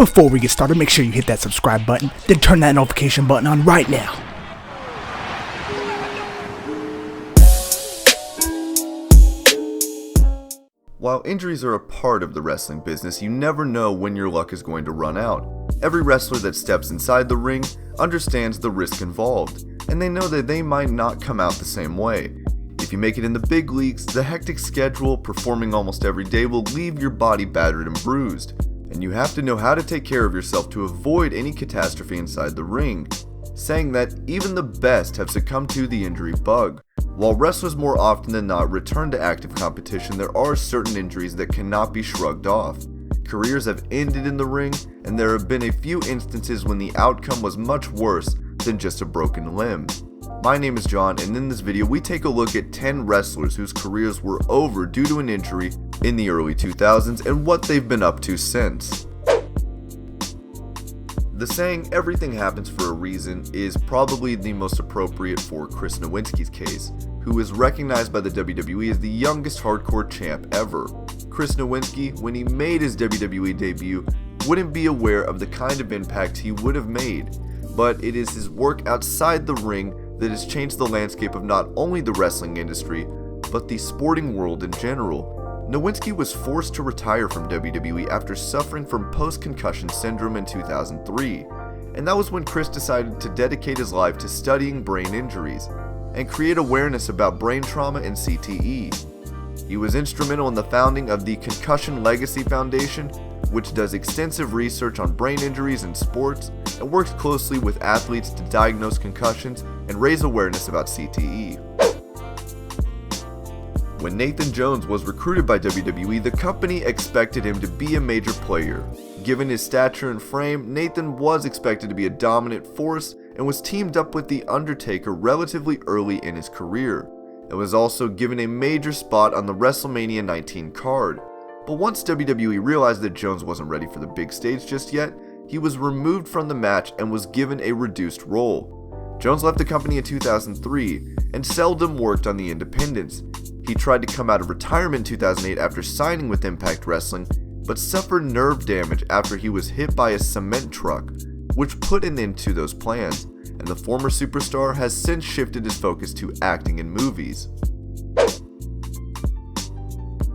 Before we get started, make sure you hit that subscribe button, then turn that notification button on right now. While injuries are a part of the wrestling business, you never know when your luck is going to run out. Every wrestler that steps inside the ring understands the risk involved, and they know that they might not come out the same way. If you make it in the big leagues, the hectic schedule, performing almost every day, will leave your body battered and bruised, and you have to know how to take care of yourself to avoid any catastrophe inside the ring, saying that even the best have succumbed to the injury bug. While wrestlers more often than not return to active competition, there are certain injuries that cannot be shrugged off. Careers have ended in the ring, and there have been a few instances when the outcome was much worse than just a broken limb. My name is John, and in this video we take a look at 10 wrestlers whose careers were over due to an injury in the early 2000s and what they've been up to since. The saying, "everything happens for a reason," is probably the most appropriate for Chris Nowinski's case, who is recognized by the WWE as the youngest hardcore champ ever. Chris Nowinski, when he made his WWE debut, wouldn't be aware of the kind of impact he would have made, but it is his work outside the ring that has changed the landscape of not only the wrestling industry, but the sporting world in general. Nowinski was forced to retire from WWE after suffering from post-concussion syndrome in 2003, and that was when Chris decided to dedicate his life to studying brain injuries and create awareness about brain trauma and CTE. He was instrumental in the founding of the Concussion Legacy Foundation, which does extensive research on brain injuries in sports and works closely with athletes to diagnose concussions and raise awareness about CTE. When Nathan Jones was recruited by WWE, the company expected him to be a major player. Given his stature and frame, Nathan was expected to be a dominant force and was teamed up with The Undertaker relatively early in his career, and was also given a major spot on the WrestleMania 19 card. But once WWE realized that Jones wasn't ready for the big stage just yet, he was removed from the match and was given a reduced role. Jones left the company in 2003 and seldom worked on the independents. He tried to come out of retirement in 2008 after signing with Impact Wrestling, but suffered nerve damage after he was hit by a cement truck, which put an end to those plans, and the former superstar has since shifted his focus to acting in movies.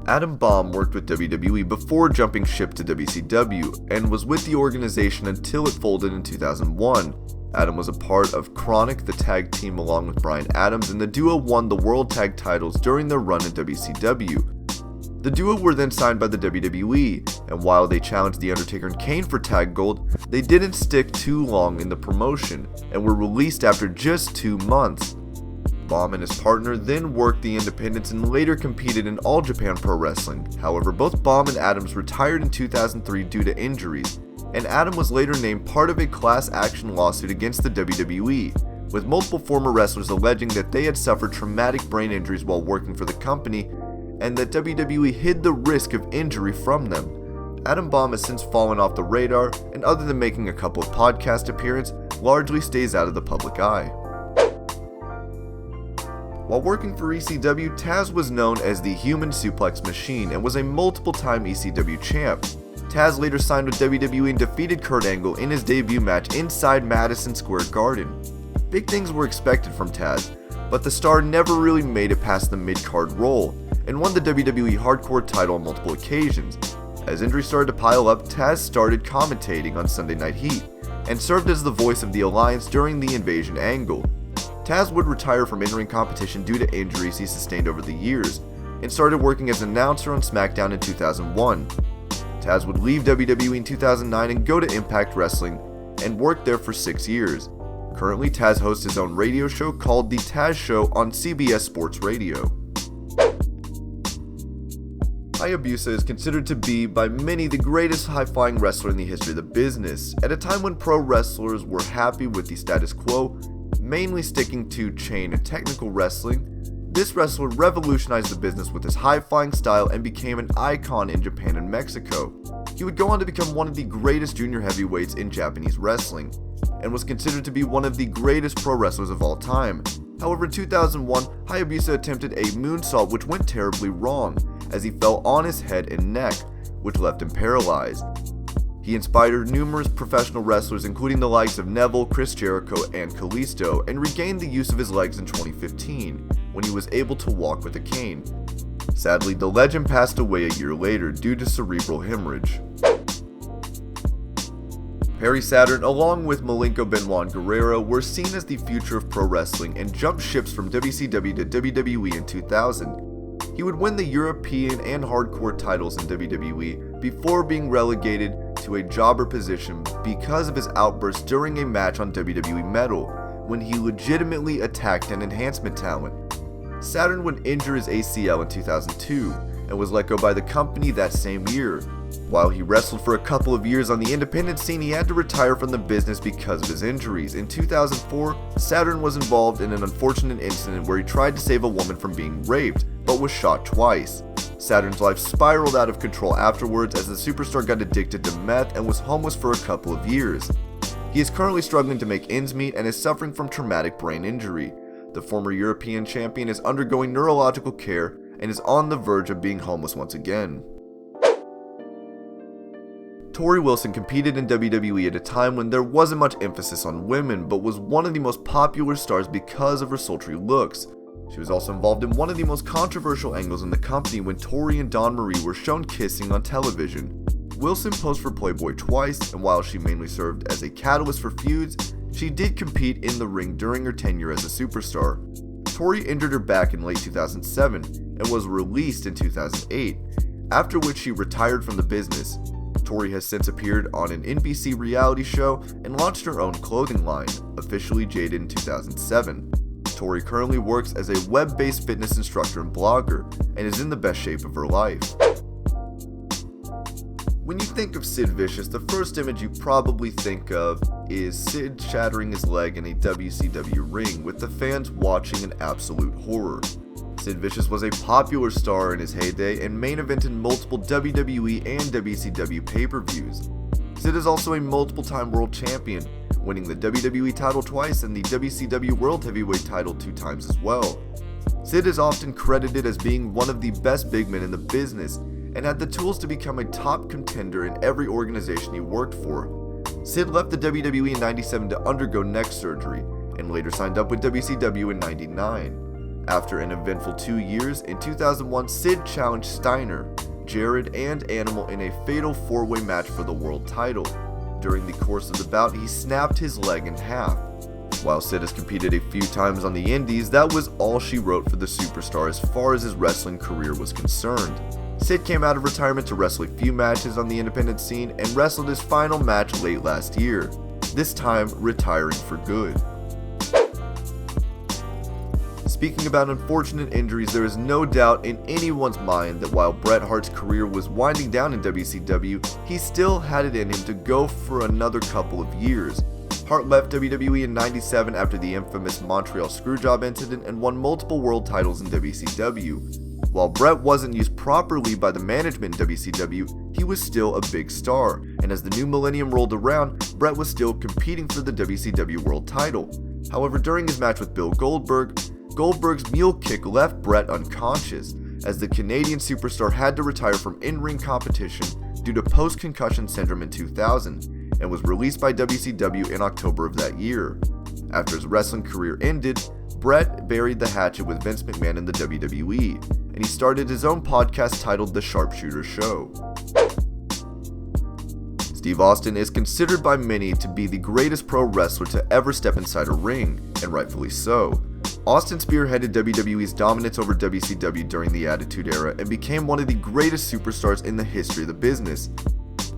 Adam Bomb worked with WWE before jumping ship to WCW, and was with the organization until it folded in 2001. Adam was a part of Chronic, the tag team, along with Bryan Adams, and the duo won the World Tag titles during their run in WCW. The duo were then signed by the WWE, and while they challenged The Undertaker and Kane for tag gold, they didn't stick too long in the promotion, and were released after just 2 months. Bomb and his partner then worked the independents and later competed in All Japan Pro Wrestling. However, both Bomb and Adams retired in 2003 due to injuries, and Adam was later named part of a class action lawsuit against the WWE, with multiple former wrestlers alleging that they had suffered traumatic brain injuries while working for the company, and that WWE hid the risk of injury from them. Adam Bomb has since fallen off the radar, and other than making a couple of podcast appearances, largely stays out of the public eye. While working for ECW, Tazz was known as the Human Suplex Machine and was a multiple-time ECW champ. Tazz later signed with WWE and defeated Kurt Angle in his debut match inside Madison Square Garden. Big things were expected from Tazz, but the star never really made it past the mid-card role, and won the WWE Hardcore title on multiple occasions. As injuries started to pile up, Tazz started commentating on Sunday Night Heat, and served as the voice of the Alliance during the Invasion angle. Tazz would retire from in-ring competition due to injuries he sustained over the years, and started working as an announcer on SmackDown in 2001. Tazz would leave WWE in 2009 and go to Impact Wrestling, and worked there for 6 years. Currently, Tazz hosts his own radio show called The Tazz Show on CBS Sports Radio. Hayabusa is considered to be by many the greatest high-flying wrestler in the history of the business, at a time when pro wrestlers were happy with the status quo, mainly sticking to chain and technical wrestling. This wrestler revolutionized the business with his high-flying style and became an icon in Japan and Mexico. He would go on to become one of the greatest junior heavyweights in Japanese wrestling, and was considered to be one of the greatest pro wrestlers of all time. However, in 2001, Hayabusa attempted a moonsault which went terribly wrong, as he fell on his head and neck, which left him paralyzed. He inspired numerous professional wrestlers including the likes of Neville, Chris Jericho, and Kalisto, and regained the use of his legs in 2015, when he was able to walk with a cane. Sadly, the legend passed away a year later due to cerebral hemorrhage. Perry Saturn, along with Malenko Benoit and Guerrero, were seen as the future of pro wrestling and jumped ships from WCW to WWE in 2000. He would win the European and hardcore titles in WWE before being relegated to a jobber position because of his outburst during a match on WWE Metal, when he legitimately attacked an enhancement talent. Saturn would injure his ACL in 2002 and was let go by the company that same year. While he wrestled for a couple of years on the independent scene, he had to retire from the business because of his injuries. In 2004, Saturn was involved in an unfortunate incident where he tried to save a woman from being raped, but was shot twice. Saturn's life spiraled out of control afterwards as the superstar got addicted to meth and was homeless for a couple of years. He is currently struggling to make ends meet and is suffering from traumatic brain injury. The former European champion is undergoing neurological care and is on the verge of being homeless once again. Torrie Wilson competed in WWE at a time when there wasn't much emphasis on women, but was one of the most popular stars because of her sultry looks. She was also involved in one of the most controversial angles in the company when Torrie and Dawn Marie were shown kissing on television. Wilson posed for Playboy twice, and while she mainly served as a catalyst for feuds, she did compete in the ring during her tenure as a superstar. Torrie injured her back in late 2007 and was released in 2008, after which she retired from the business. Torrie has since appeared on an NBC reality show and launched her own clothing line, officially Jaded in 2007. Torrie currently works as a web-based fitness instructor and blogger, and is in the best shape of her life. When you think of Sid Vicious, the first image you probably think of is Sid shattering his leg in a WCW ring, with the fans watching in absolute horror. Sid Vicious was a popular star in his heyday and main evented multiple WWE and WCW pay-per-views. Sid is also a multiple-time world champion, winning the WWE title twice and the WCW World Heavyweight title 2 times as well. Sid is often credited as being one of the best big men in the business, and had the tools to become a top contender in every organization he worked for. Sid left the WWE in '97 to undergo neck surgery, and later signed up with WCW in '99. After an eventful 2 years, in 2001 Sid challenged Steiner, Jared, and Animal in a fatal 4-way match for the world title. During the course of the bout, he snapped his leg in half. While Sid has competed a few times on the indies, that was all she wrote for the superstar as far as his wrestling career was concerned. Sid came out of retirement to wrestle a few matches on the independent scene and wrestled his final match late last year, this time retiring for good. Speaking about unfortunate injuries, there is no doubt in anyone's mind that while Bret Hart's career was winding down in WCW, he still had it in him to go for another couple of years. Hart left WWE in '97 after the infamous Montreal Screwjob incident and won multiple world titles in WCW. While Bret wasn't used properly by the management in WCW, he was still a big star, and as the new millennium rolled around, Bret was still competing for the WCW world title. However, during his match with Bill Goldberg, Goldberg's mule kick left Bret unconscious, as the Canadian superstar had to retire from in-ring competition due to post-concussion syndrome in 2000, and was released by WCW in October of that year. After his wrestling career ended, Bret buried the hatchet with Vince McMahon in the WWE, and he started his own podcast titled The Sharpshooter Show. Steve Austin is considered by many to be the greatest pro wrestler to ever step inside a ring, and rightfully so. Austin spearheaded WWE's dominance over WCW during the Attitude Era and became one of the greatest superstars in the history of the business.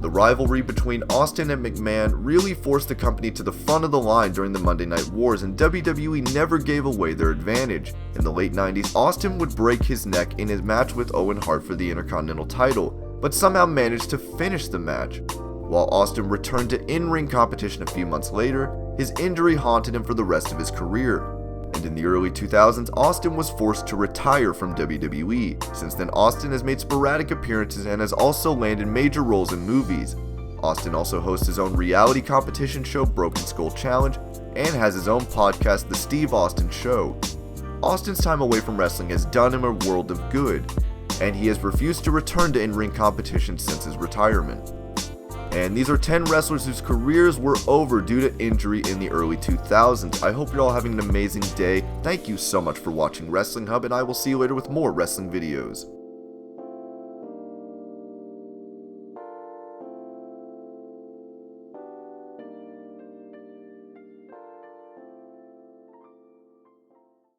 The rivalry between Austin and McMahon really forced the company to the front of the line during the Monday Night Wars, and WWE never gave away their advantage. In the late 90s, Austin would break his neck in his match with Owen Hart for the Intercontinental title, but somehow managed to finish the match. While Austin returned to in-ring competition a few months later, his injury haunted him for the rest of his career. And in the early 2000s, Austin was forced to retire from WWE. Since then, Austin has made sporadic appearances and has also landed major roles in movies. Austin also hosts his own reality competition show, Broken Skull Challenge, and has his own podcast, The Steve Austin Show. Austin's time away from wrestling has done him a world of good, and he has refused to return to in-ring competition since his retirement. And these are 10 wrestlers whose careers were over due to injury in the early 2000s. I hope you're all having an amazing day. Thank you so much for watching Wrestling Hub, and I will see you later with more wrestling videos.